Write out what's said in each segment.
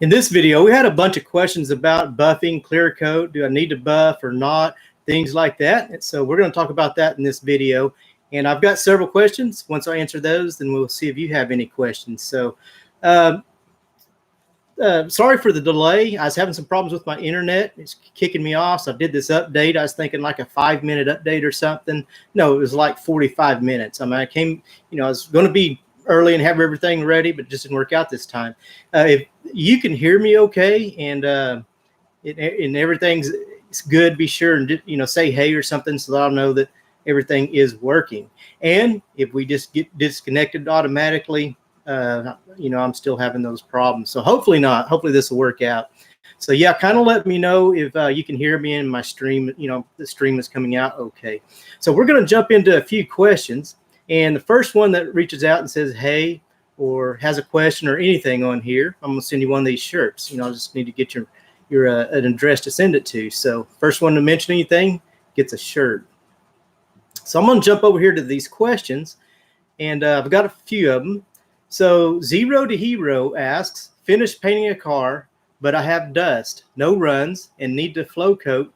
In this video, we had a bunch of questions about buffing, clear coat. Do I need to buff or not? Things like that. And so we're going to talk about that in this video. And I've got several questions. Once I answer those, then we'll see if you have any questions. So sorry for the delay. I was having some problems with my internet. It's kicking me off. So I did this update. I was thinking like a 5-minute update or something. No, it was like 45 minutes. I mean, I was going to be early and have everything ready, but it just didn't work out this time. If you can hear me okay and everything's good, be sure and say hey or something so that I'll know that everything is working. And if we just get disconnected automatically, I'm still having those problems. So hopefully not. Hopefully this will work out. So yeah, kind of let me know if you can hear me in my stream. The stream is coming out okay. So we're going to jump into a few questions. And the first one that reaches out and says, hey, or has a question or anything on here, I'm going to send you one of these shirts. I just need to get your an address to send it to. So first one to mention anything gets a shirt. So I'm going to jump over here to these questions. And I've got a few of them. So Zero to Hero asks, finished painting a car, but I have dust, no runs, and need to flow coat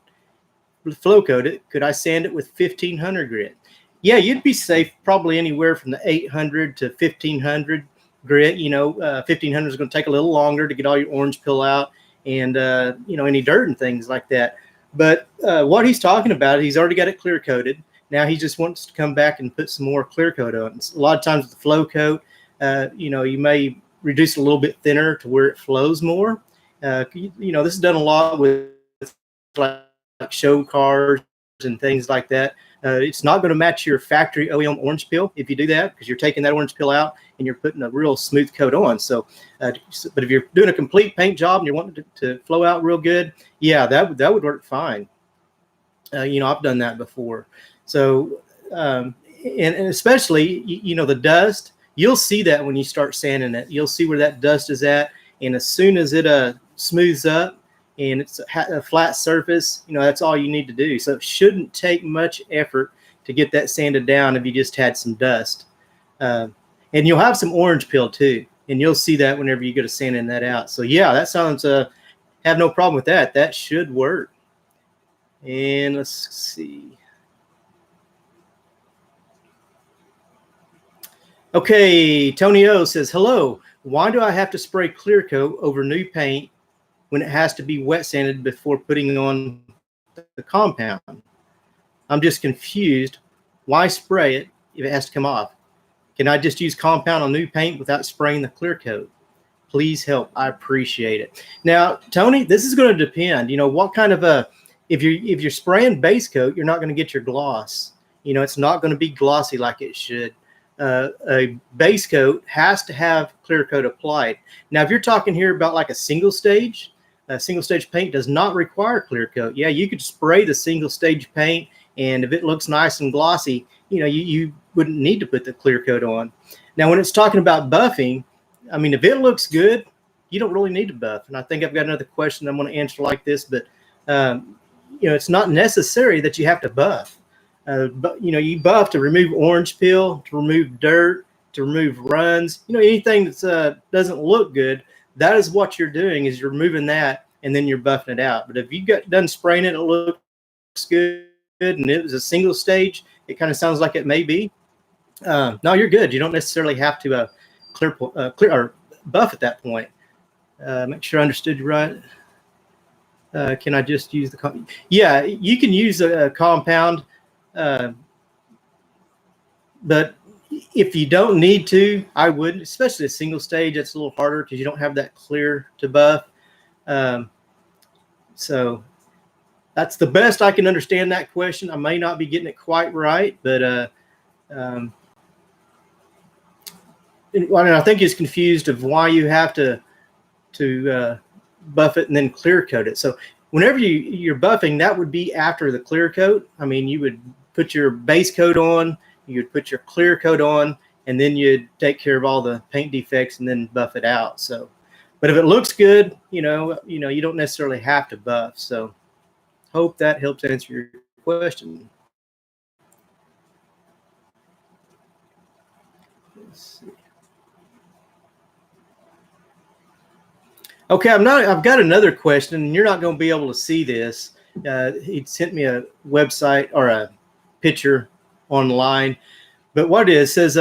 it. Could I sand it with 1500 grit? Yeah, you'd be safe probably anywhere from the 800 to 1500 grit. 1500 is going to take a little longer to get all your orange peel out and, any dirt and things like that. But what he's talking about, he's already got it clear coated. Now he just wants to come back and put some more clear coat on. A lot of times with the flow coat, you may reduce it a little bit thinner to where it flows more. This is done a lot with like show cars and things like that. It's not going to match your factory OEM orange peel if you do that, because you're taking that orange peel out and you're putting a real smooth coat on. So, but if you're doing a complete paint job and you're wanting to flow out real good, yeah, that would work fine. I've done that before. So, and especially, the dust, you'll see that when you start sanding it. You'll see where that dust is at. And as soon as it smooths up and it's a flat surface, that's all you need to do. So it shouldn't take much effort to get that sanded down if you just had some dust. And you'll have some orange peel too. And you'll see that whenever you go to sanding that out. So yeah, that sounds, have no problem with that. That should work. And let's see. Okay, Tony O says, hello. Why do I have to spray clear coat over new paint when it has to be wet sanded before putting on the compound? I'm just confused. Why spray it if it has to come off? Can I just use compound on new paint without spraying the clear coat? Please help. I appreciate it. Now, Tony, this is going to depend. What kind of if you're spraying base coat, you're not going to get your gloss. It's not going to be glossy like it should. A base coat has to have clear coat applied. Now, if you're talking here about like a single stage paint does not require clear coat. Yeah, you could spray the single stage paint, and if it looks nice and glossy, you wouldn't need to put the clear coat on. Now, when it's talking about buffing, I memean, if it looks good, you don't really need to buff. And I think I've got another question I'm going to answer like this, but it's not necessary that you have to buff. But you buff to remove orange peel, to remove dirt, to remove runs, anything that doesn't look good. That is what you're doing, is you're removing that and then you're buffing it out. But if you got done spraying it, it looks good and it was a single stage, it kind of sounds like it may be. No, you're good. You don't necessarily have to clear or buff at that point. Make sure I understood you right. Can I just use the yeah, you can use a compound. But if you don't need to, I wouldn't, especially a single stage. It's a little harder because you don't have that clear to buff. So that's the best I can understand that question. I may not be getting it quite right, but and I think he's confused of why you have to buff it and then clear coat it. So whenever you're buffing, that would be after the clear coat. I mean, you would put your base coat on, you'd put your clear coat on, and then you'd take care of all the paint defects and then buff it out. So, but if it looks good, you don't necessarily have to buff. So hope that helps answer your question. Let's see. Okay, I've got another question, and you're not going to be able to see this. He sent me a website or a picture online, but what it is says,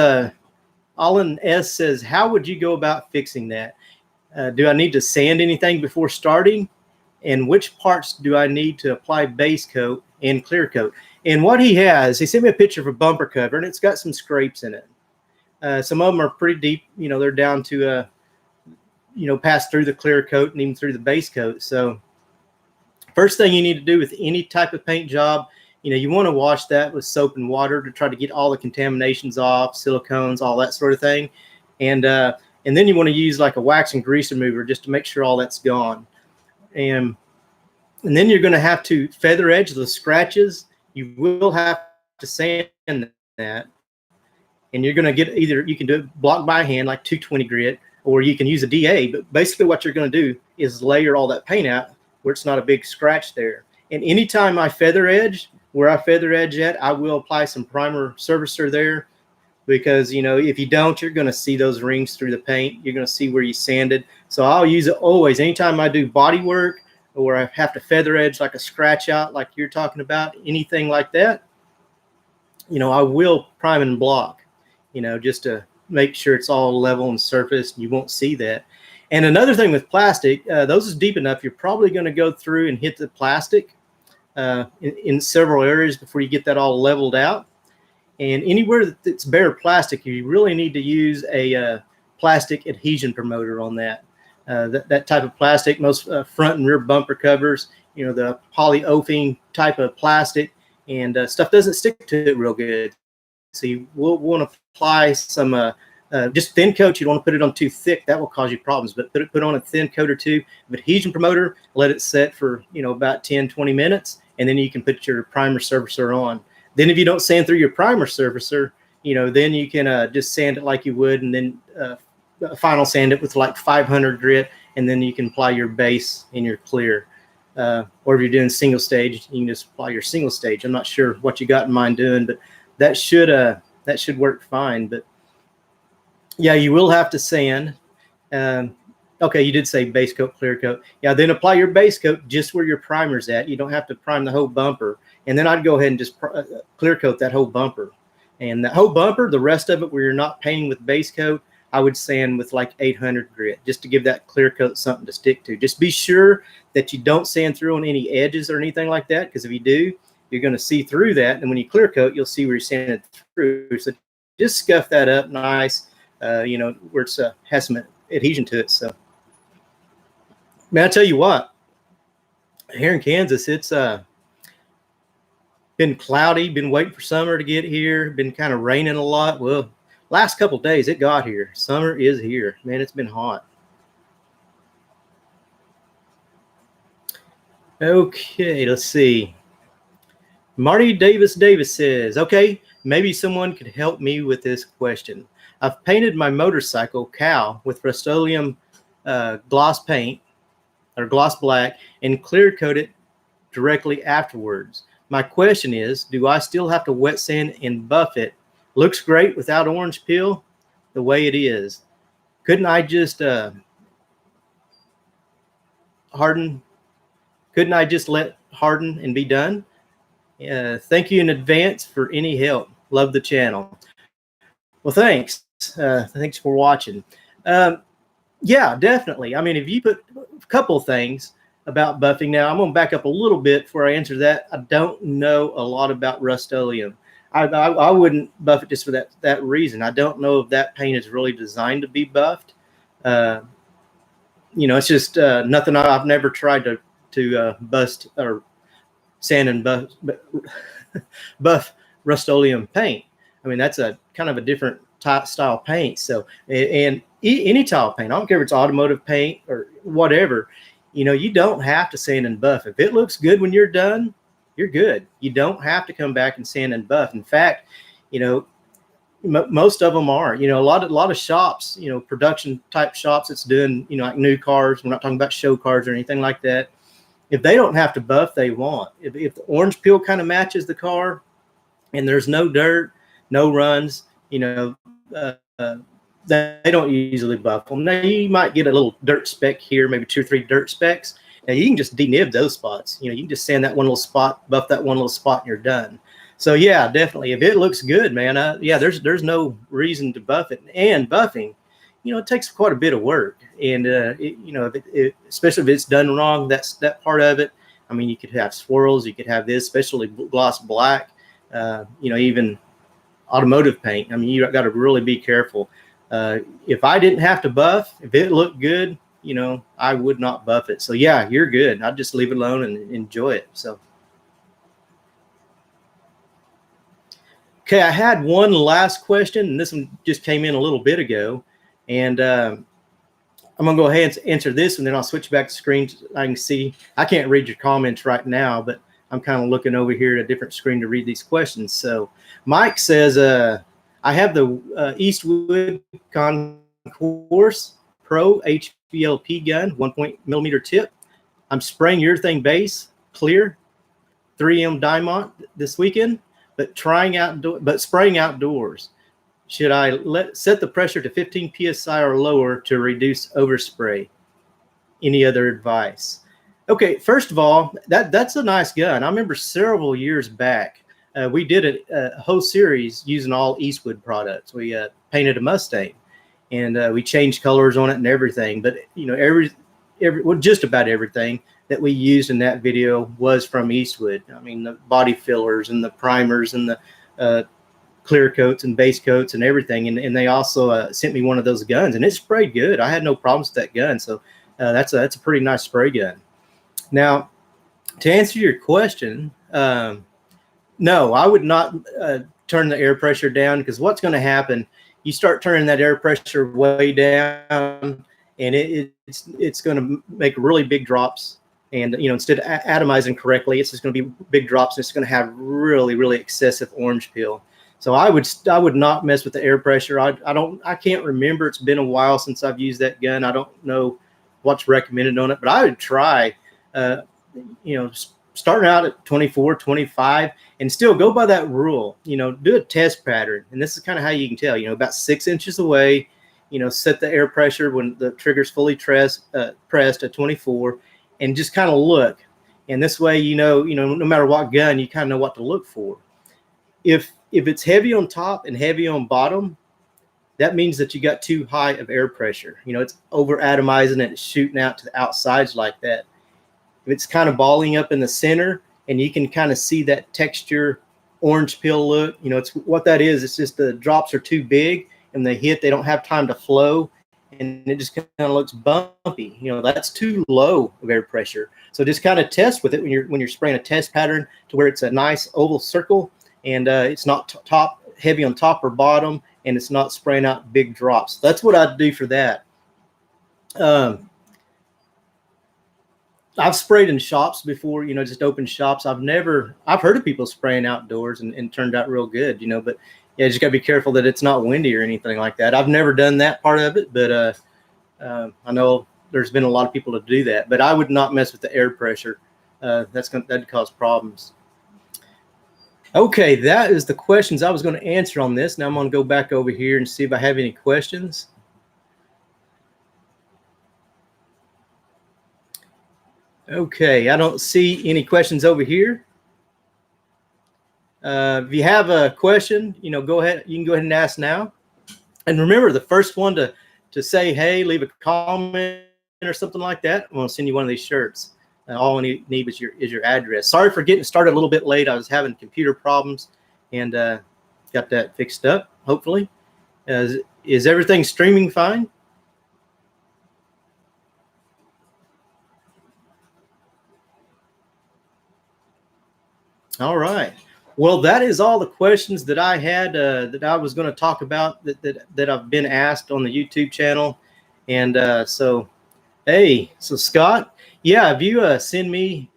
Alan S says, how would you go about fixing that? Do I need to sand anything before starting? And which parts do I need to apply base coat and clear coat? And what he sent me a picture of a bumper cover, and it's got some scrapes in it. Some of them are pretty deep. They're down to, pass through the clear coat and even through the base coat. So first thing you need to do with any type of paint job, you want to wash that with soap and water to try to get all the contaminations off, silicones, all that sort of thing. And then you want to use like a wax and grease remover just to make sure all that's gone. And then you're going to have to feather edge the scratches. You will have to sand that. And you're going to get you can do it block by hand, like 220 grit, or you can use a DA. But basically what you're going to do is layer all that paint out where it's not a big scratch there. And anytime I feather edge, where I feather edge at, I will apply some primer surfacer there, because, if you don't, you're going to see those rings through the paint. You're going to see where you sanded. So I'll use it always. Anytime I do body work or I have to feather edge like a scratch out like you're talking about, anything like that, I will prime and block, just to make sure it's all level and surfaced. You won't see that. And another thing with plastic, those is deep enough, you're probably going to go through and hit the plastic in several areas before you get that all leveled out. And anywhere that's bare plastic, you really need to use a plastic adhesion promoter on that. That type of plastic, most front and rear bumper covers, the polyolefin type of plastic, and stuff doesn't stick to it real good. So you will want to apply some just thin coat. You don't want to put it on too thick. That will cause you problems. But put on a thin coat or two of adhesion promoter, let it set for about 10-20 minutes, and then you can put your primer surfacer on. Then if you don't sand through your primer surfacer, then you can just sand it like you would, and then final sand it with like 500 grit, and then you can apply your base and your clear. Or if you're doing single stage, you can just apply your single stage. I'm not sure what you got in mind doing, but that should work fine. But yeah, you will have to sand. Okay, you did say base coat, clear coat. Yeah, then apply your base coat just where your primer's at. You don't have to prime the whole bumper. And then I'd go ahead and just clear coat that whole bumper. And that whole bumper, the rest of it where you're not painting with base coat, I would sand with like 800 grit just to give that clear coat something to stick to. Just be sure that you don't sand through on any edges or anything like that, because if you do, you're going to see through that. And when you clear coat, you'll see where you're sanded through. So just scuff that up nice, where it's has some adhesion to it. So, man, I tell you what, here in Kansas, it's been cloudy, been waiting for summer to get here, been kind of raining a lot. Well, last couple of days it got here. Summer is here. Man, it's been hot. Okay, let's see. Marty Davis says, okay, maybe someone could help me with this question. I've painted my motorcycle cow with Rust-Oleum gloss paint or gloss black and clear coated directly afterwards. My question is, do I still have to wet sand and buff it? Looks great without orange peel the way it is. Couldn't I just harden? Couldn't I just let harden and be done? Thank you in advance for any help. Love the channel. Well, thanks. Thanks for watching. Yeah, definitely. I mean, if you put a couple of things about buffing. Now, I'm going to back up a little bit before I answer that. I don't know a lot about Rust-Oleum. I wouldn't buff it just for that reason. I don't know if that paint is really designed to be buffed. It's just nothing. I've never tried to bust or sand and buff Rust-Oleum paint. I mean, that's a kind of a different style paint. So, and any tile paint, I don't care if it's automotive paint or whatever, you don't have to sand and buff. If it looks good when you're done, you're good. You don't have to come back and sand and buff. In fact, most of them are, a lot of shops, production type shops that's doing, like new cars. We're not talking about show cars or anything like that. If they don't have to buff, they won't. If the orange peel kind of matches the car and there's no dirt, no runs, they don't usually buff them. Now you might get a little dirt speck here, maybe 2 or 3 dirt specks. Now you can just denib those spots. You know, you can just sand that one little spot, buff that one little spot, and you're done. So yeah, definitely. If it looks good, man, yeah, there's no reason to buff it. And buffing, you know, it takes quite a bit of work. And you know, especially if it's done wrong, that part of it. I mean, you could have swirls, you could have this, especially gloss black. You know, even automotive paint. I mean, you got to really be careful. If I didn't have to buff, if it looked good, you know, I would not buff it. So yeah, you're good. I'd just leave it alone and enjoy it. So. Okay, I had one last question, and this one just came in a little bit ago, and I'm gonna go ahead and answer this, and then I'll switch back the screen. I can see, I can't read your comments right now, but I'm kind of looking over here at a different screen to read these questions. So Mike says, I have the Eastwood Concourse Pro HVLP gun, 1.millimeter tip. I'm spraying urethane base, clear, 3M Diamond this weekend. But spraying outdoors. Should I set the pressure to 15 psi or lower to reduce overspray? Any other advice? Okay, first of all, that's a nice gun. I remember several years back, we did a whole series using all Eastwood products. We painted a Mustang, and we changed colors on it and everything. But you know, just about everything that we used in that video was from Eastwood. I mean, the body fillers and the primers and the clear coats and base coats and everything. And they also sent me one of those guns, and it sprayed good. I had no problems with that gun. So that's a pretty nice spray gun. Now, to answer your question, no, I would not turn the air pressure down, because what's going to happen, you start turning that air pressure way down, and it's going to make really big drops. And, you know, instead of atomizing correctly, it's just going to be big drops, and it's going to have really, really excessive orange peel. So I would not mess with the air pressure. I can't remember. It's been a while since I've used that gun. I don't know what's recommended on it, but I would try, you know, starting out at 24, 25, and still go by that rule. You know, do a test pattern. And this is kind of how you can tell, you know, about 6 inches away, you know, set the air pressure when the trigger's fully pressed at 24. And just kind of look, and this way, you know, no matter what gun, you kind of know what to look for. If it's heavy on top and heavy on bottom, that means that you got too high of air pressure. You know, it's over atomizing and it's shooting out to the outsides like that. If it's kind of balling up in the center, and you can kind of see that texture orange peel look, you know, it's what that is. It's just the drops are too big, and they don't have time to flow. And it just kind of looks bumpy. You know, that's too low of air pressure. So just kind of test with it when you're spraying a test pattern to where it's a nice oval circle, and it's not heavy on top or bottom, and it's not spraying out big drops. That's what I'd do for that. I've sprayed in shops before, you know, just open shops. I've heard of people spraying outdoors and turned out real good, you know, but yeah, just gotta be careful that it's not windy or anything like that. I've never done that part of it, but I know there's been a lot of people to do that. But I would not mess with the air pressure. That'd cause problems. Okay, that is the questions I was going to answer on this. Now I'm going to go back over here and see if I have any questions. Okay, I don't see any questions over here. If you have a question, you know, go ahead. You can go ahead and ask now. And remember, the first one to say, hey, leave a comment or something like that, I'm going to send you one of these shirts. All I need is your address. Sorry for getting started a little bit late. I was having computer problems, and got that fixed up, hopefully. Is everything streaming fine? All right. Well, that is all the questions that I had that I was going to talk about that I've been asked on the YouTube channel. And so Scott, yeah, if you send me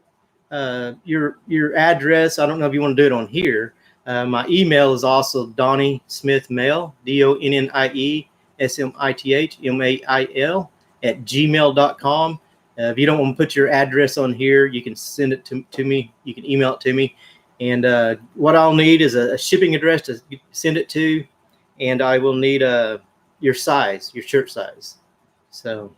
your address, I don't know if you want to do it on here. My email is also Donnie Smith Mail, DonnieSmithmail @gmail.com. If you don't want to put your address on here, you can send it to me. You can email it to me. And what I'll need is a shipping address to send it to. And I will need your size, your shirt size. So,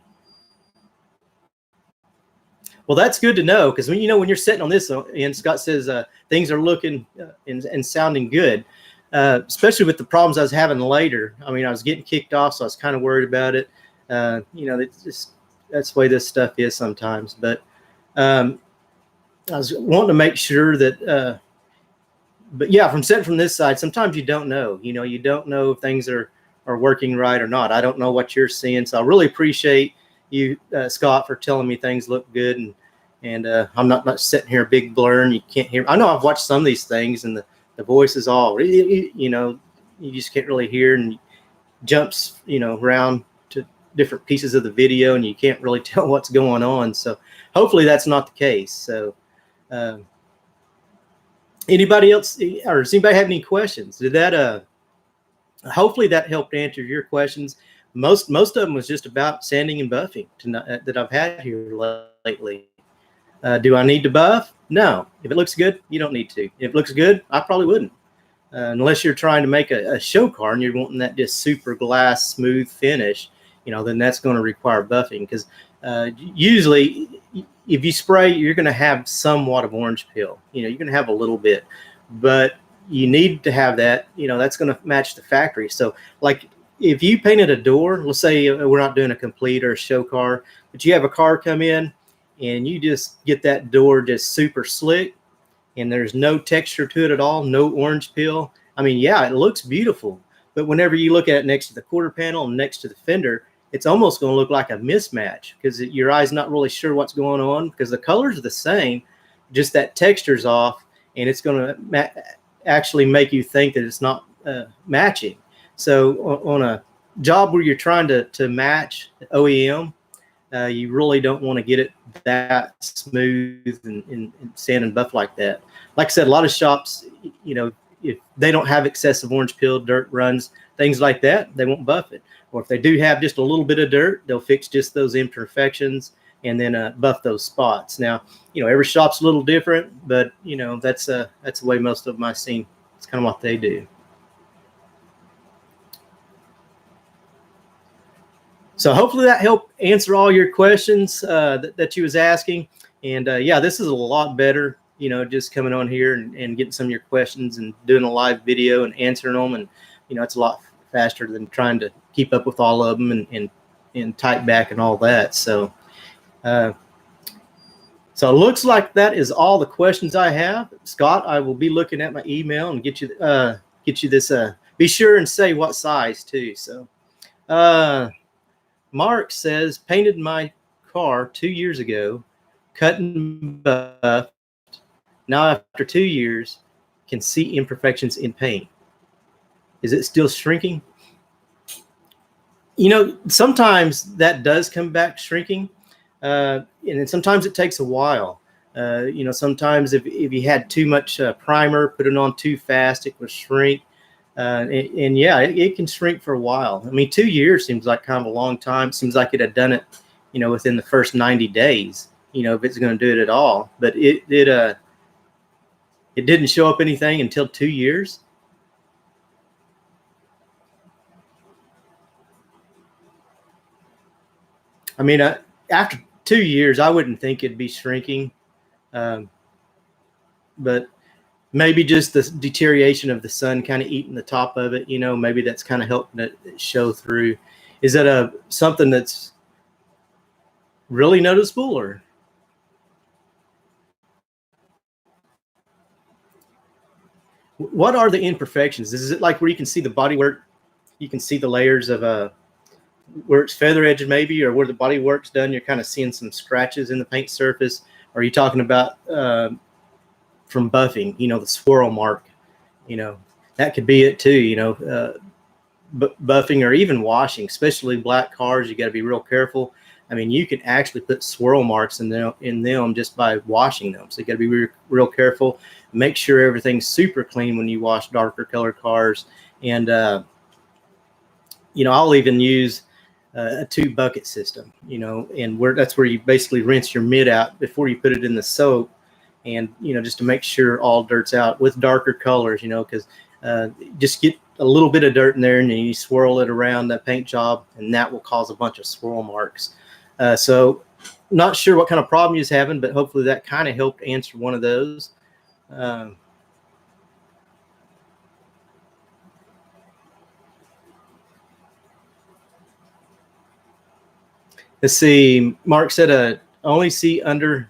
well, that's good to know, because when when you're sitting on this and Scott says things are looking and sounding good, especially with the problems I was having later. I mean, I was getting kicked off, so I was kind of worried about it. It's just, that's the way this stuff is sometimes. But I was wanting to make sure that. But yeah, from sitting from this side, sometimes you don't know. You don't know if things are working right or not. I don't know what you're seeing, so I really appreciate you, Scott, for telling me things look good, and I'm not sitting here big blur and you can't hear. I know I've watched some of these things and the voice is all you just can't really hear, and jumps around to different pieces of the video and you can't really tell what's going on. So hopefully that's not the case. So anybody else, or does anybody have any questions? Did that hopefully that helped answer your questions. Most of them was just about sanding and buffing that I've had here lately. Do I need to buff? No. If it looks good, you don't need to. If it looks good, I probably wouldn't. Unless you're trying to make a show car and you're wanting that just super glass smooth finish, then that's going to require buffing, because usually if you spray, you're going to have somewhat of orange peel. You're going to have a little bit, but you need to have that. That's going to match the factory. So like if you painted a door, let's say we're not doing a complete or a show car, but you have a car come in and you just get that door just super slick and there's no texture to it at all, no orange peel. I mean, yeah, it looks beautiful, but whenever you look at it next to the quarter panel and next to the fender, it's almost going to look like a mismatch, because your eye's not really sure what's going on, because the colors are the same, just that texture's off, and it's going to actually make you think that it's not matching. So on a job where you're trying to match OEM, you really don't want to get it that smooth and sand and buff like that. Like I said, a lot of shops, if they don't have excessive orange peel, dirt runs, things like that, they won't buff it. Or if they do have just a little bit of dirt, they'll fix just those imperfections and then buff those spots. Now, every shop's a little different, but that's the way most of them I've seen. It's kind of what they do. So hopefully that helped answer all your questions that you was asking. And yeah, this is a lot better, just coming on here and getting some of your questions and doing a live video and answering them. And, it's a lot faster than trying to keep up with all of them and type back and all that. So, so it looks like that is all the questions I have. Scott, I will be looking at my email and get you this. Be sure and say what size too. So, Mark says, painted my car 2 years ago, cut and buffed. Now after 2 years, can see imperfections in paint. Is it still shrinking? Sometimes that does come back shrinking, and then sometimes it takes a while. Sometimes if you had too much primer, put it on too fast, it will shrink. And yeah, it can shrink for a while. I mean, 2 years seems like kind of a long time. Seems like it had done it, within the first 90 days, if it's going to do it at all. But it didn't show up anything until 2 years. I mean, after 2 years, I wouldn't think it'd be shrinking. But maybe just the deterioration of the sun kind of eating the top of it, maybe that's kind of helping it show through. Is that something that's really noticeable, or? What are the imperfections? Is it like where you can see the bodywork, you can see the layers of where it's feather edged maybe, or where the bodywork's done, you're kind of seeing some scratches in the paint surface? Or are you talking about from buffing, the swirl mark? That could be it too, buffing or even washing, especially black cars. You got to be real careful. I mean, you can actually put swirl marks in them just by washing them. So you got to be real careful. Make sure everything's super clean when you wash darker colored cars. And, I'll even use a 2 bucket system, and that's where you basically rinse your mid out before you put it in the soap. And, just to make sure all dirt's out with darker colors, because just get a little bit of dirt in there, and then you swirl it around that paint job, and that will cause a bunch of swirl marks. So not sure what kind of problem you're having, but hopefully that kind of helped answer one of those. Let's see. Mark said, only see under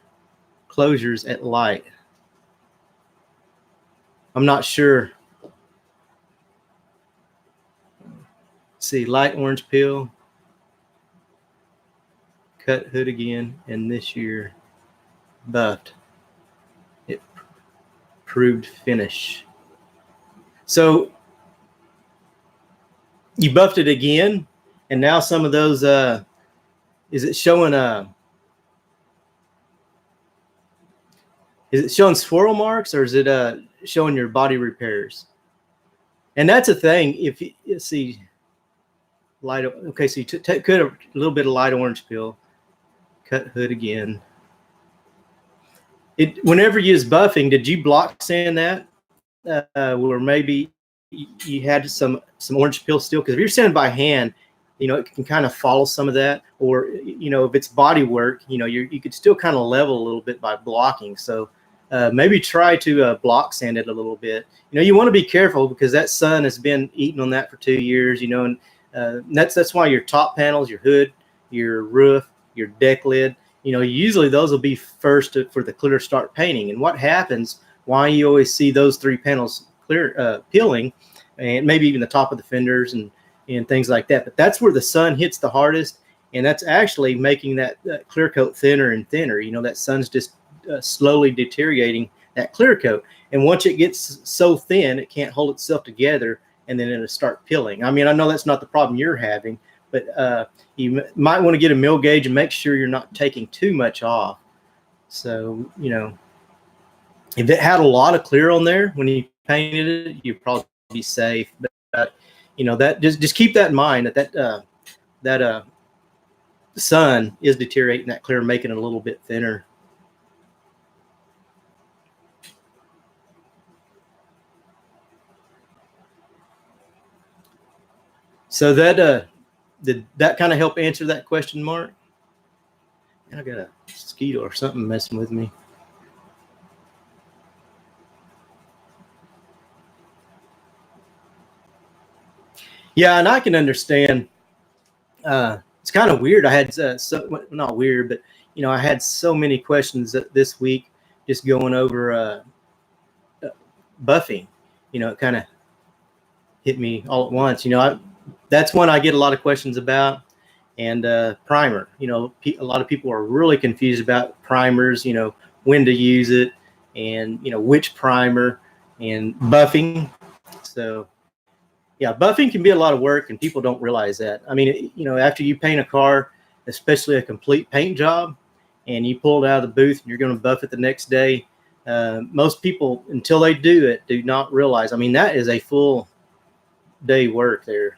closures at light. I'm not sure. Let's see, light orange peel, cut hood again, and this year buffed. It proved finish. So you buffed it again, and now some of those, is it showing swirl marks, or is it showing your body repairs? And that's a thing. If you see light, okay, so you cut a little bit of light orange peel, cut hood again. Whenever you was buffing, did you block sand that, or maybe you had some orange peel still? Because if you're sanding by hand, it can kind of follow some of that, or if it's body work, you could still kind of level a little bit by blocking. So maybe try to block sand it a little bit. You want to be careful because that sun has been eating on that for 2 years. And that's why your top panels, your hood, your roof, your deck lid, usually those will be first for the clear start painting. And what happens? Why you always see those 3 panels clear peeling, and maybe even the top of the fenders and things like that. But that's where the sun hits the hardest, and that's actually making that clear coat thinner and thinner. That sun's just slowly deteriorating that clear coat. And once it gets so thin, it can't hold itself together, and then it'll start peeling. I mean, I know that's not the problem you're having, but you might want to get a mill gauge and make sure you're not taking too much off. So, if it had a lot of clear on there when you painted it, you'd probably be safe. But that just keep that in mind, that sun is deteriorating that clear, making it a little bit thinner. So did that kind of help answer that question, Mark? I got a mosquito or something messing with me. Yeah, and I can understand. It's kind of weird. I had not weird, but I had so many questions this week just going over buffing. It kind of hit me all at once. That's one I get a lot of questions about, and primer. A lot of people are really confused about primers. When to use it, and which primer, and buffing. So. Yeah, buffing can be a lot of work, and people don't realize that. I mean, after you paint a car, especially a complete paint job, and you pull it out of the booth and you're going to buff it the next day, most people, until they do it, do not realize. I mean, that is a full day work there.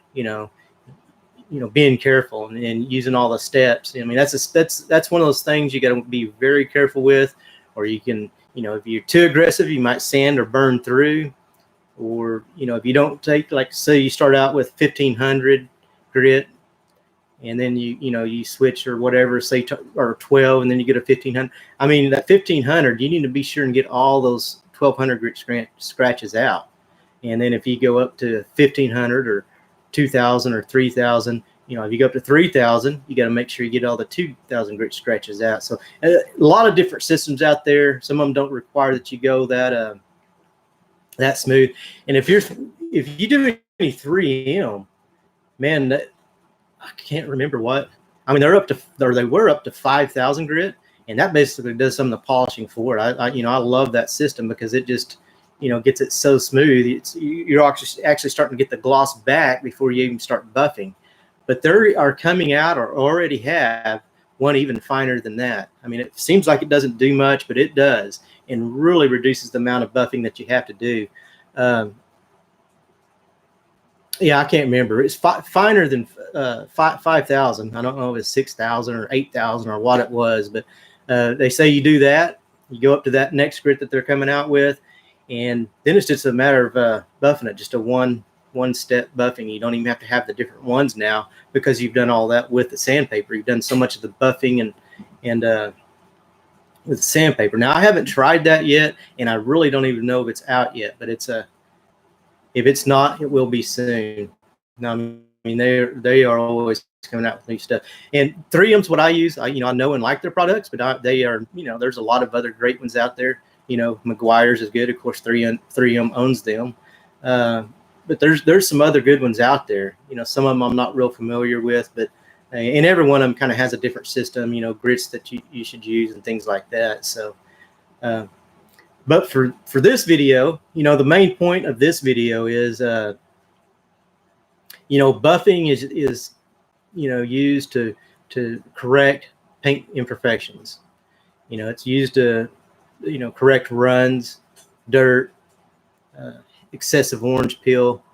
Being careful and using all the steps. I mean, that's one of those things you got to be very careful with, or you can, if you're too aggressive, you might sand or burn through. Or, if you don't take, like, say you start out with 1500 grit, and then you switch or whatever, say, or 12, and then you get a 1500. I mean, that 1500, you need to be sure and get all those 1200 grit scratches out. And then if you go up to 1500 or 2000 or 3000, if you go up to 3000, you got to make sure you get all the 2000 grit scratches out. So a lot of different systems out there. Some of them don't require that you go that smooth. And if you do any 3M, man, I can't remember what. I mean, they were up to 5,000 grit, and that basically does some of the polishing for it. I love that system because it just gets it so smooth. You're actually starting to get the gloss back before you even start buffing. But there are coming out, or already have, one even finer than that. I mean, it seems like it doesn't do much, but it does, and really reduces the amount of buffing that you have to do. Yeah, I can't remember. It's finer than 5,000. I don't know if it's 6,000 or 8,000 or what it was, but they say you do that, you go up to that next grit that they're coming out with, and then it's just a matter of buffing it, just a one one-step buffing. You don't even have to have the different ones now because you've done all that with the sandpaper. You've done so much of the buffing and with the sandpaper. Now, I haven't tried that yet, and I really don't even know if it's out yet. But if it's not, it will be soon. Now, I mean, they are always coming out with new stuff. And 3M's what I use. I know and like their products, but they are, there's a lot of other great ones out there. McGuire's is good. Of course, 3M owns them. But there's some other good ones out there. Some of them I'm not real familiar with, but and every one of them kind of has a different system, grits that you should use and things like that. So, but for this video, the main point of this video is, buffing is used to correct paint imperfections. It's used to, correct runs, dirt, excessive orange peel,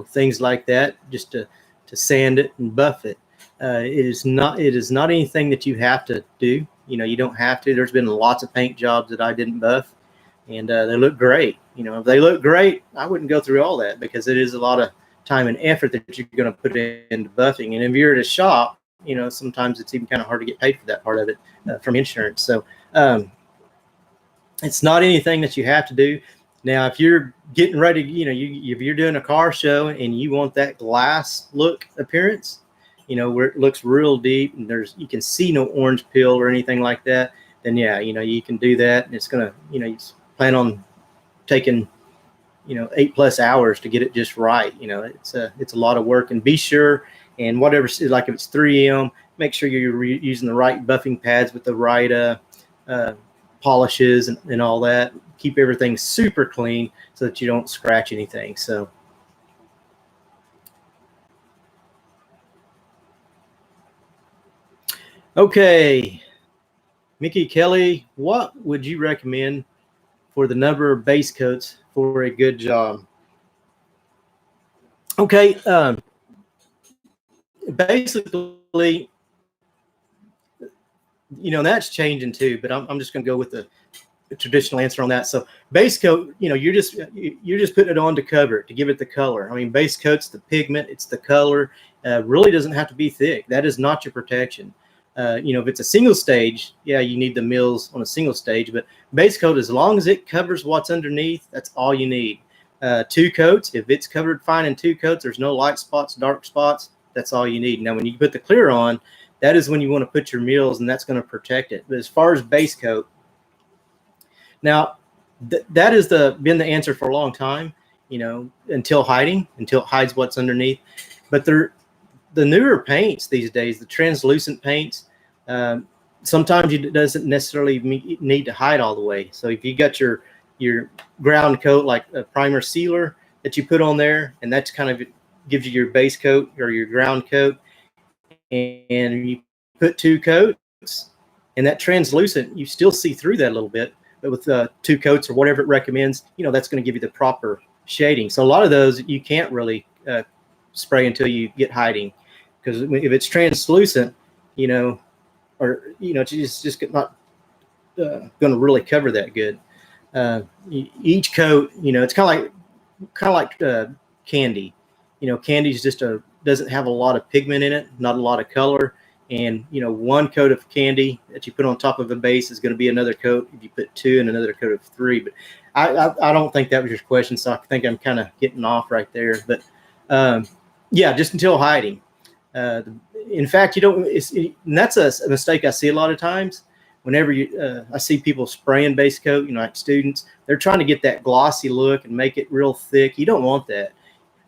things like that, just to sand it and buff it. It is not anything that you have to do. You don't have to. There's been lots of paint jobs that I didn't buff, and they look great. If they look great, I wouldn't go through all that, because it is a lot of time and effort that you're going to put into buffing. And if you're at a shop, sometimes it's even kind of hard to get paid for that part of it from insurance. So it's not anything that you have to do. Now, if you're getting ready, if you're doing a car show and you want that glass look appearance, where it looks real deep and you can see no orange peel or anything like that, then yeah, you can do that. And it's gonna, you plan on taking 8+ hours to get it just right. It's a lot of work. And be sure, and whatever, like if it's 3M, make sure you're using the right buffing pads with the right polishes and all that. Keep everything super clean so that you don't scratch anything. So okay, Mickey Kelly, what would you recommend for the number of base coats for a good job? Okay, basically, that's changing too, but I'm just going to go with the traditional answer on that. So base coat, you're just putting it on to cover it, to give it the color. I mean, base coat's the pigment, it's the color. Really doesn't have to be thick. That is not your protection. If it's a single stage, yeah, you need the mills on a single stage, but base coat, as long as it covers what's underneath, that's all you need. 2 coats, if it's covered fine in 2 coats, there's no light spots, dark spots, that's all you need. Now, when you put the clear on, that is when you want to put your mills, and that's going to protect it. But as far as base coat, now that has been the answer for a long time, until it hides what's underneath. But the newer paints these days, the translucent paints, sometimes it doesn't necessarily need to hide all the way. So if you got your ground coat, like a primer sealer that you put on there, and that's kind of gives you your base coat or your ground coat, and you put 2 coats, and that translucent, you still see through that a little bit. But with 2 coats or whatever it recommends, that's going to give you the proper shading. So a lot of those you can't really spray until you get hiding, because if it's translucent, it's just not going to really cover that good. Each coat, it's kind of like candy. Candy's just doesn't have a lot of pigment in it, not a lot of color. And 1 coat of candy that you put on top of a base is going to be another coat if you put 2 and another coat of 3. But I don't think that was your question, so I think I'm kind of getting off right there. But yeah, just until hiding. In fact, and that's a mistake I see a lot of times. Whenever I see people spraying base coat, like students, they're trying to get that glossy look and make it real thick. You don't want that.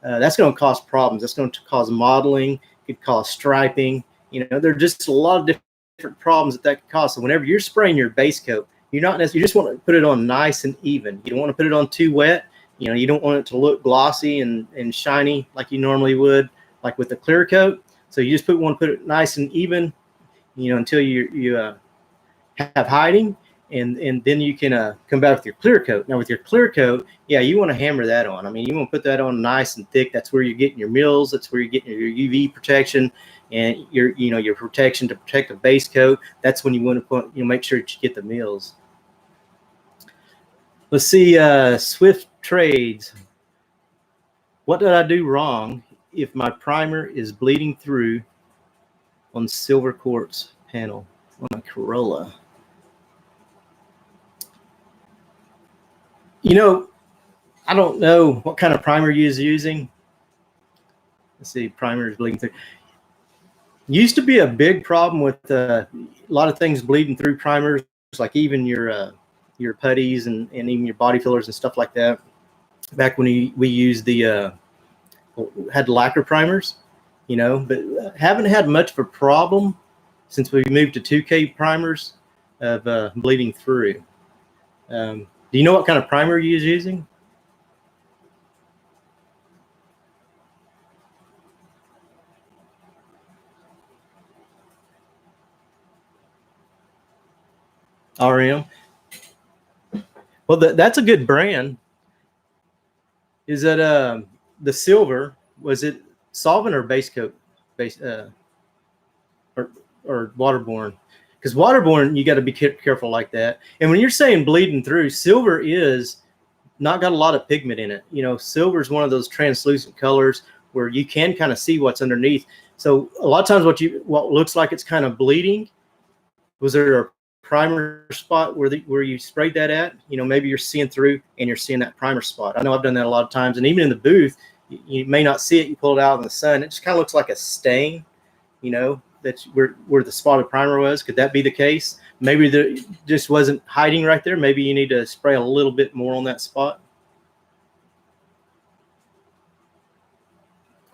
That's going to cause problems. That's going to cause modeling. It could cause striping. There are just a lot of different problems that could cause. So whenever you're spraying your base coat, you just want to put it on nice and even. You don't want to put it on too wet. You don't want it to look glossy and shiny like you normally would, like with a clear coat. So you just put it nice and even, until you have hiding, and then you can come back with your clear coat. Now with your clear coat, yeah, you want to hammer that on. I mean, you want to put that on nice and thick. That's where you're getting your mills. That's where you're getting your UV protection and your protection to protect the base coat. That's when you want to put, make sure that you get the mills. Let's see, Swift Trades. What did I do wrong if my primer is bleeding through on silver quartz panel on my Corolla? You know, I don't know what kind of primer you is using. Let's see, primer is bleeding through. Used to be a big problem with a lot of things bleeding through primers, like even your putties and even your body fillers and stuff like that. Back when we used the had lacquer primers, you know, but haven't had much of a problem since we moved to 2K primers of bleeding through. Do you know what kind of primer you're using? RM. Well, that's a good brand. Is that the silver? Was it solvent or base coat? Base or waterborne? Because waterborne, you got to be careful like that. And when you're saying bleeding through, silver is not got a lot of pigment in it. You know, silver is one of those translucent colors where you can kind of see what's underneath. So a lot of times what looks like it's kind of bleeding, was there a primer spot where you sprayed that at? You know, maybe you're seeing through and you're seeing that primer spot. I know I've done that a lot of times, and even in the booth, you may not see it. You pull it out in the sun, it just kind of looks like a stain. You know, that's where the spotted primer was. Could that be the case? Maybe there just wasn't hiding right there. Maybe you need to spray a little bit more on that spot.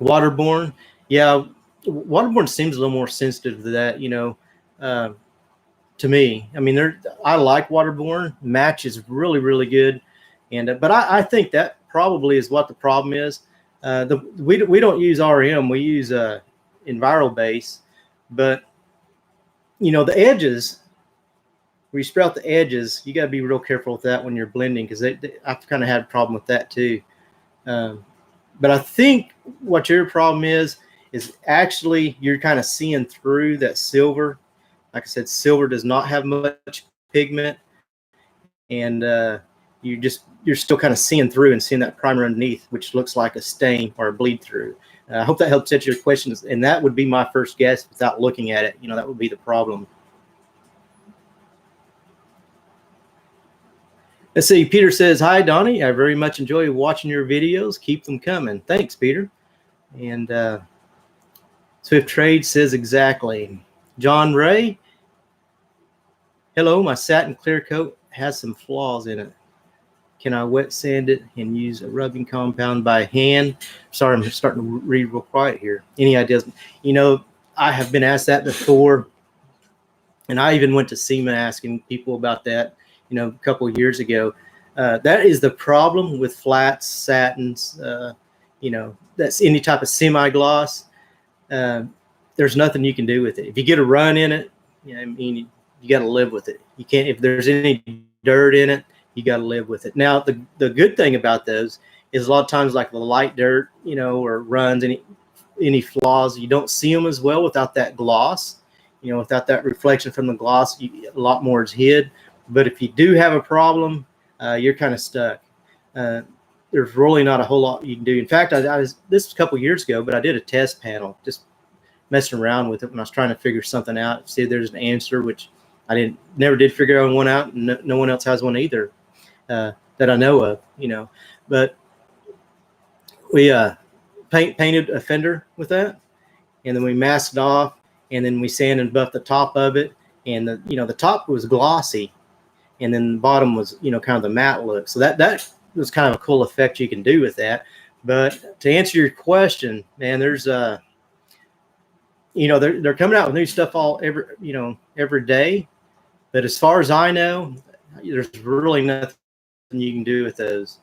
Waterborne, yeah, waterborne seems a little more sensitive to that. You know. To me, I mean, I like waterborne. Match is really, really good, and but I think that probably is what the problem is. We don't use RM, we use Enviro base, but you know the edges. Where you sprout the edges, you got to be real careful with that when you're blending, because I've kind of had a problem with that too. But I think what your problem is actually you're kind of seeing through that silver. Like I said, silver does not have much pigment, and you're still kind of seeing through and seeing that primer underneath, which looks like a stain or a bleed through. I hope that helps answer your questions, and that would be my first guess without looking at it. You know, that would be the problem. Let's see. Peter says, "Hi, Donnie. I very much enjoy watching your videos. Keep them coming." Thanks, Peter. And Swift Trade says exactly. John Ray, hello, my satin clear coat has some flaws in it. Can I wet sand it and use a rubbing compound by hand? Sorry, I'm starting to read real quiet here. Any ideas? You know, I have been asked that before, and I even went to SEMA asking people about that, you know, a couple of years ago. That is the problem with flats, satins, you know, that's any type of semi-gloss. There's nothing you can do with it. If you get a run in it, you know, I mean, you got to live with it. You can't, if there's any dirt in it, you got to live with it. Now, the good thing about those is a lot of times, like the light dirt, you know, or runs, any flaws, you don't see them as well without that gloss. You know, without that reflection from the gloss, a lot more is hid. But if you do have a problem, you're kind of stuck. There's really not a whole lot you can do. In fact, this was a couple of years ago, but I did a test panel, just messing around with it when I was trying to figure something out, see if there's an answer, which I never did figure one out, and no one else has one either that I know of, you know. But we painted a fender with that, and then we masked it off, and then we sanded and buffed the top of it, and the top was glossy, and then the bottom was, you know, kind of the matte look. So that was kind of a cool effect you can do with that. But to answer your question, man, there's you know, they're coming out with new stuff every day. But as far as I know, there's really nothing you can do with those.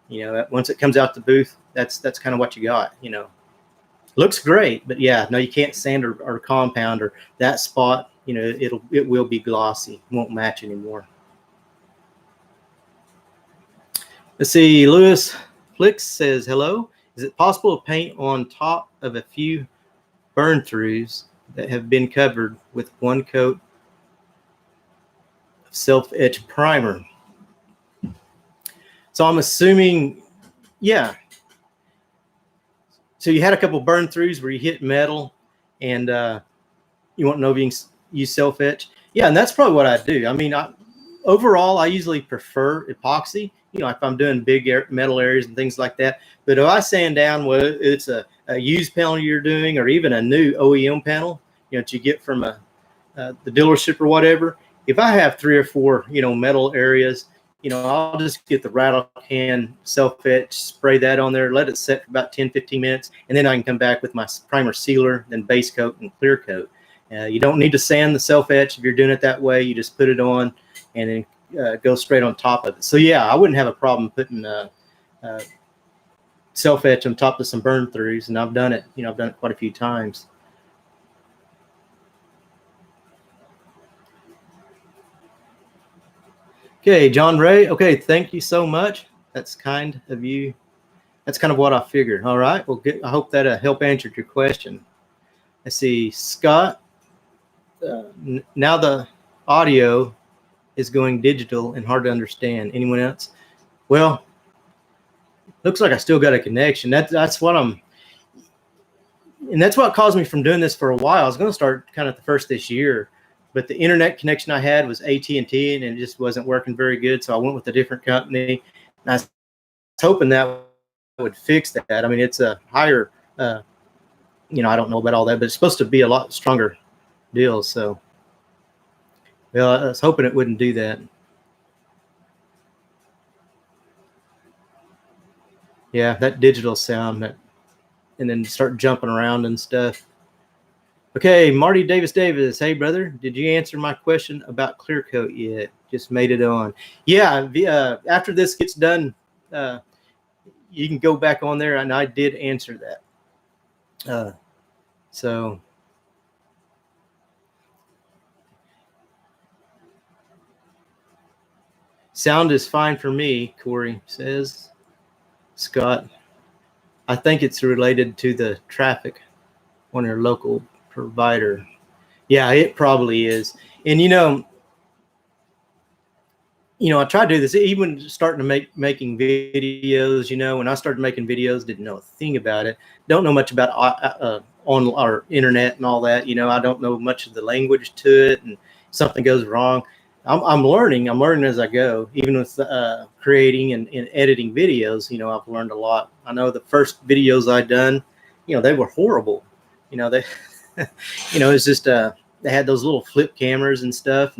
You know, once it comes out the booth, that's kind of what you got. You know, looks great, but yeah, no, you can't sand or compound, or that spot. You know, it will be glossy, won't match anymore. Let's see. Lewis Flix says hello. Is it possible to paint on top of a few burn throughs that have been covered with one coat of self-etch primer? So I'm assuming, yeah, So you had a couple burn throughs where you hit metal, and you want to know if you can use self etch. Yeah, and that's probably what I do. I mean, overall, I usually prefer epoxy. If I'm doing big metal areas and things like that. But if I sand down, whether it's a used panel you're doing or even a new OEM panel, that you get from the dealership or whatever. If I have 3 or 4, metal areas, I'll just get the rattle can self etch, spray that on there, let it set for about 10, 15 minutes, and then I can come back with my primer sealer, then base coat and clear coat. You don't need to sand the self etch if you're doing it that way. You just put it on and then go straight on top of it. So yeah, I wouldn't have a problem putting self etch on top of some burn throughs, and I've done it. I've done it quite a few times. Okay, John Ray. Okay, thank you so much. That's kind of you. That's kind of what I figured. All right. Well, I hope that helped answer your question. Let's see, Scott. Now the audio is going digital and hard to understand. Anyone else? Well, looks like I still got a connection. That's what and that's what caused me from doing this for a while. I was going to start kind of the first this year, but the internet connection I had was AT&T, and it just wasn't working very good. So I went with a different company, and I was hoping that would fix that. I mean, it's a higher, I don't know about all that, but it's supposed to be a lot stronger deal. So, well, I was hoping it wouldn't do that. Yeah, that digital sound, and then start jumping around and stuff. Okay, Marty Davis. Hey, brother, did you answer my question about clear coat yet? Just made it on. Yeah, after this gets done, you can go back on there, and I did answer that. So sound is fine for me, Corey says. Scott, I think it's related to the traffic on your local provider. Yeah, it probably is. And I tried to do this even starting to making videos. When I started making videos, didn't know a thing about it. Don't know much about on our internet and all that. I don't know much of the language to it, and something goes wrong, I'm learning as I go. Even with creating and editing videos, I've learned a lot. I know the first videos I done, they were horrible. They it's just they had those little flip cameras and stuff,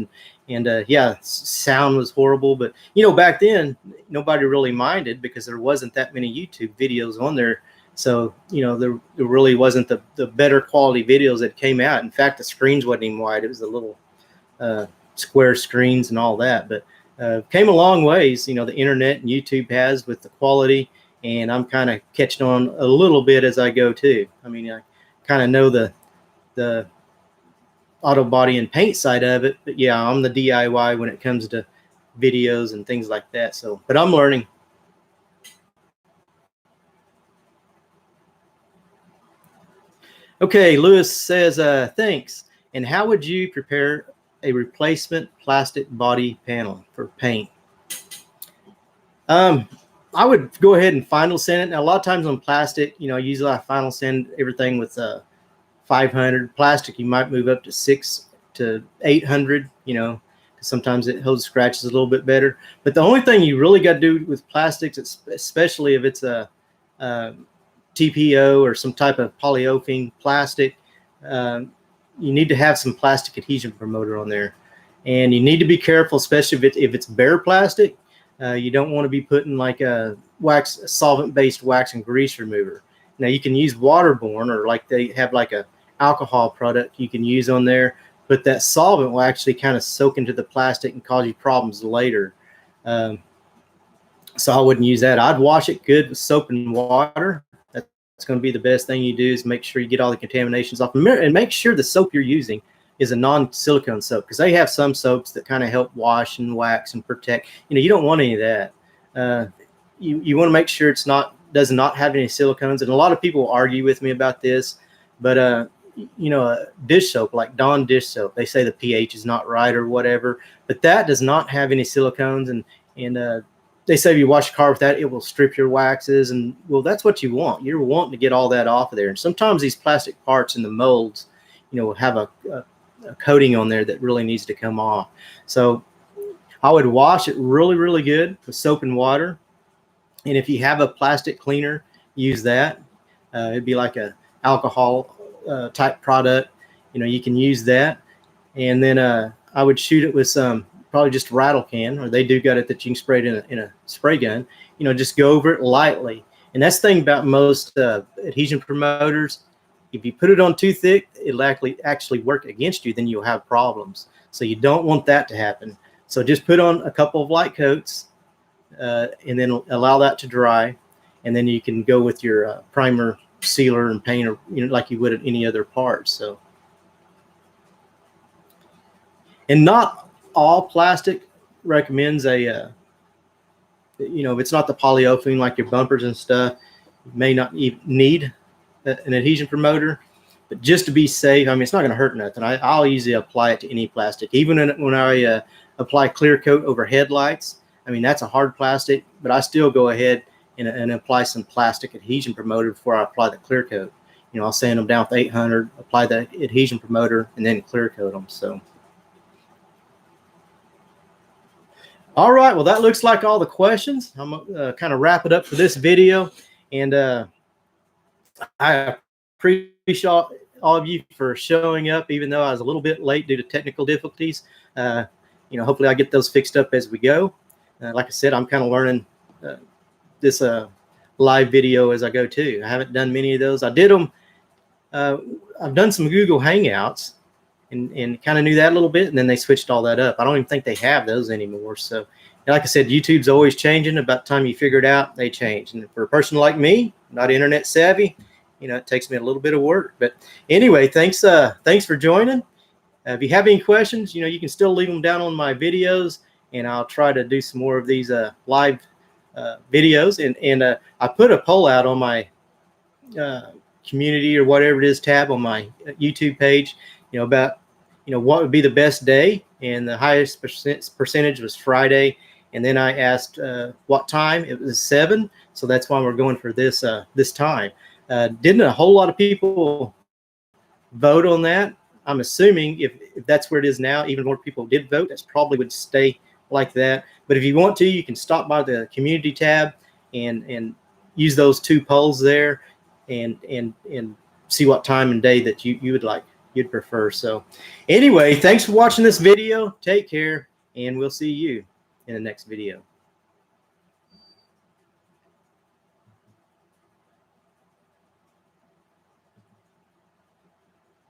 and yeah, sound was horrible. But back then nobody really minded because there wasn't that many YouTube videos on there. So there really wasn't the better quality videos that came out. In fact, the screens wasn't even wide. It was a little square screens and all that. But came a long ways. The internet and YouTube has with the quality, and I'm kind of catching on a little bit as I go too. I mean, I kind of know the auto body and paint side of it, but yeah, I'm the DIY when it comes to videos and things like that. So, but I'm learning. Okay, Lewis says, thanks. And how would you prepare a replacement plastic body panel for paint? I would go ahead and final sand it. Now, a lot of times on plastic, usually I final sand everything with 500. Plastic, you might move up to 600 to 800, because sometimes it holds scratches a little bit better. But the only thing you really got to do with plastics, especially if it's a TPO or some type of polyolefin plastic, you need to have some plastic adhesion promoter on there. And you need to be careful, especially if it's bare plastic. You don't want to be putting like a solvent-based wax and grease remover. Now you can use waterborne, or like they have like a alcohol product you can use on there, but that solvent will actually kind of soak into the plastic and cause you problems later. So I wouldn't use that. I'd wash it good with soap and water. That's going to be the best thing you do, is make sure you get all the contaminations off, and make sure the soap you're using is a non-silicone soap, because they have some soaps that kind of help wash and wax and protect. You don't want any of that. You want to make sure does not have any silicones. And a lot of people argue with me about this, but a dish soap like Dawn dish soap, they say the pH is not right or whatever, but that does not have any silicones, and they say if you wash your car with that, it will strip your waxes, and well, that's what you want. You're wanting to get all that off of there. And sometimes these plastic parts in the molds, will have a coating on there that really needs to come off. So I would wash it really, really good with soap and water. And if you have a plastic cleaner, use that. It'd be like a alcohol type product. You can use that. And then I would shoot it with some, probably just rattle can, or they do got it that you can spray it in a spray gun. Just go over it lightly. And that's the thing about most adhesion promoters. If you put it on too thick, it'll actually work against you. Then you'll have problems. So you don't want that to happen. So just put on a couple of light coats, and then allow that to dry. And then you can go with your primer, sealer, and painter, like you would at any other part. So, and not all plastic recommends a, if it's not the polyolefin like your bumpers and stuff, you may not need an adhesion promoter. But just to be safe, it's not going to hurt nothing. I'll usually apply it to any plastic, even when I apply clear coat over headlights. That's a hard plastic, but I still go ahead and apply some plastic adhesion promoter before I apply the clear coat. I'll sand them down with 800, apply the adhesion promoter, and then clear coat them. So, all right, well, that looks like all the questions. I'm gonna kind of wrap it up for this video, and I appreciate all of you for showing up, even though I was a little bit late due to technical difficulties. Hopefully I get those fixed up as we go. Like I said, I'm kind of learning this live video as I go too. I haven't done many of those. I did them. I've done some Google Hangouts and kind of knew that a little bit, and then they switched all that up. I don't even think they have those anymore. So, like I said, YouTube's always changing. About the time you figure it out, they change. And for a person like me, not internet savvy, it takes me a little bit of work. But anyway, thanks for joining. If you have any questions, you can still leave them down on my videos, and I'll try to do some more of these live videos. And I put a poll out on my community or whatever it is tab on my YouTube page, about what would be the best day, and the highest percentage was Friday. And then I asked what time. It was 7, so that's why we're going for this time. Didn't a whole lot of people vote on that? I'm assuming if that's where it is now, even more people did vote. That's probably would stay like that. But if you want to, you can stop by the community tab and use those 2 polls there, and see what time and day that you would like, you'd prefer. So anyway, thanks for watching this video. Take care, and we'll see you in the next video.